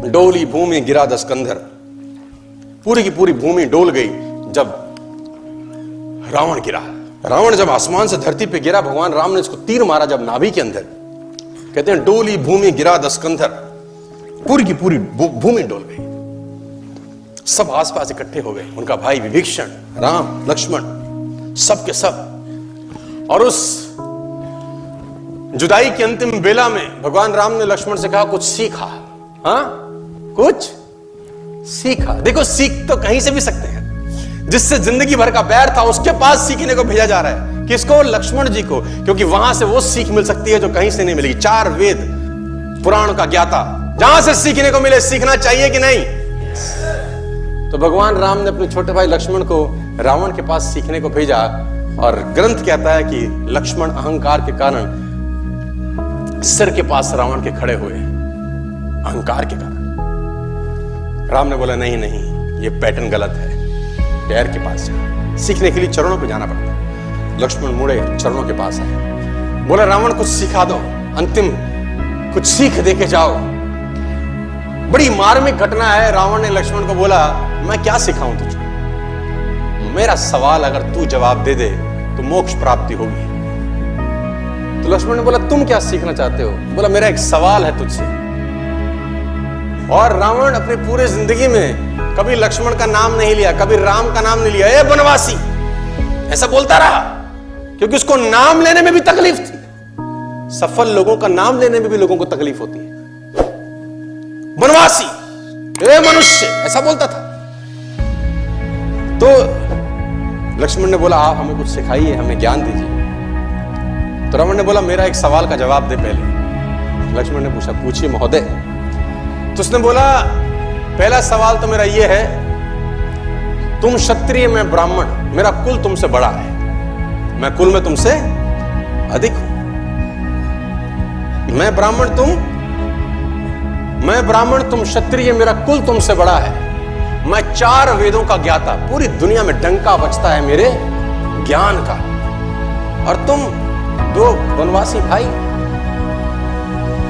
डोली भूमि गिरा दस्कंधर, पूरी की पूरी भूमि डोल गई जब रावण गिरा। रावण जब आसमान से धरती पे गिरा, भगवान राम ने इसको तीर मारा जब नाभि के अंदर। कहते हैं डोली भूमि गिरा दस्कंधर, पूरी की पूरी भूमि डोल गई। सब आसपास इकट्ठे हो गए, उनका भाई विभीषण, राम, लक्ष्मण, सब के सब। और उस जुदाई की अंतिम बेला में भगवान राम ने लक्ष्मण से कहा कुछ सीखा। हाँ, कुछ सीखा। देखो, सीख तो कहीं से भी सकते हैं। जिससे जिंदगी भर का बैर था उसके पास सीखने को भेजा जा रहा है। किसको? लक्ष्मण जी को, क्योंकि वहां से वो सीख मिल सकती है जो कहीं से नहीं मिलेगी। 4 वेद पुराण का ज्ञाता, जहां से सीखने को मिले। सीखना चाहिए कि नहीं? तो भगवान राम ने अपने छोटे भाई लक्ष्मण को रावण के पास सीखने को भेजा। और ग्रंथ कहता है कि लक्ष्मण अहंकार के कारण सिर के पास रावण के खड़े हुए, अहंकार के कारण। राम ने बोला नहीं नहीं, ये पैटर्न गलत है, पैर के पास जा। सीखने के लिए चरणों पे जाना पड़ता है। लक्ष्मण मुड़े, चरणों के पास आए, बोला रावण कुछ सिखा दो, अंतिम कुछ सीख दे के जाओ। बड़ी मार्मिक घटना है। रावण ने लक्ष्मण को बोला मैं क्या सिखाऊं तुझको? मेरा सवाल अगर तू जवाब दे दे तो मोक्ष प्राप्ति होगी। तो लक्ष्मण ने बोला तुम क्या सीखना चाहते हो? बोला मेरा एक सवाल है तुझसे। और रावण अपनी पूरी जिंदगी में कभी लक्ष्मण का नाम नहीं लिया, कभी राम का नाम नहीं लिया। ए बनवासी, ऐसा बोलता रहा, क्योंकि उसको नाम लेने में भी तकलीफ थी। सफल लोगों का नाम लेने में भी लोगों को तकलीफ होती है। बनवासी, ए मनुष्य, ऐसा बोलता था। तो लक्ष्मण ने बोला आप हमें कुछ सिखाइए, हमें ज्ञान दीजिए। तो रावण ने बोला मेरा एक सवाल का जवाब दे पहले। लक्ष्मण ने पूछा पूछिए महोदय। तो उसने बोला पहला सवाल तो मेरा यह है, तुम क्षत्रिय, मैं ब्राह्मण, मेरा कुल तुमसे बड़ा है, मैं कुल में तुमसे अधिक हूं। मैं ब्राह्मण, तुम क्षत्रिय, मेरा कुल तुमसे बड़ा है। मैं 4 वेदों का ज्ञाता, पूरी दुनिया में डंका बजता है मेरे ज्ञान का। और तुम 2 वनवासी भाई,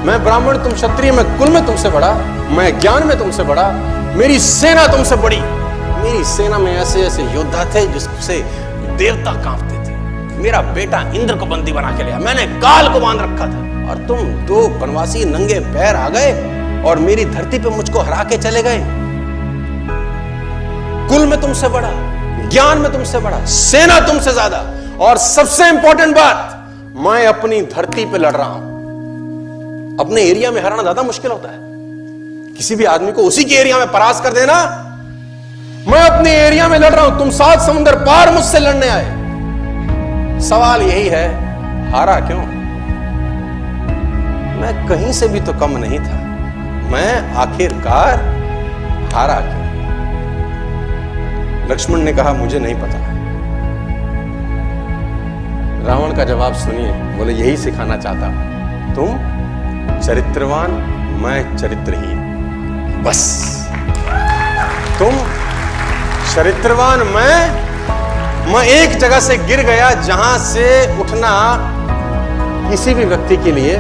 मैं ब्राह्मण, तुम क्षत्रिय, मैं कुल में तुमसे बड़ा, मैं ज्ञान में तुमसे बड़ा, मेरी सेना तुमसे बड़ी। मेरी सेना में ऐसे ऐसे योद्धा थे जिससे देवता कांपते थे। मेरा बेटा इंद्र को बंदी बना के लिया, मैंने काल को बांध रखा था। और तुम 2 वनवासी नंगे पैर आ गए और मेरी धरती पे मुझको हरा के चले गए। कुल में तुमसे बड़ा, ज्ञान में तुमसे बड़ा, सेना तुमसे ज्यादा, और सबसे इंपॉर्टेंट बात, मैं अपनी धरती पे लड़ रहा हूं। अपने एरिया में हराना ज्यादा मुश्किल होता है। किसी भी आदमी को उसी के एरिया में परास्त कर देना। मैं अपने एरिया में लड़ रहा हूं, तुम 7 समुद्र पार मुझसे लड़ने आए। सवाल यही है, हारा क्यों? मैं कहीं से भी तो कम नहीं था, मैं आखिरकार हारा क्यों? लक्ष्मण ने कहा मुझे नहीं पता। रावण का जवाब सुनिए, बोले यही सिखाना चाहता, तुम चरित्रवान, मैं चरित्रहीन। बस तुम चरित्रवान, मैं एक जगह से गिर गया जहां से उठना किसी भी व्यक्ति के लिए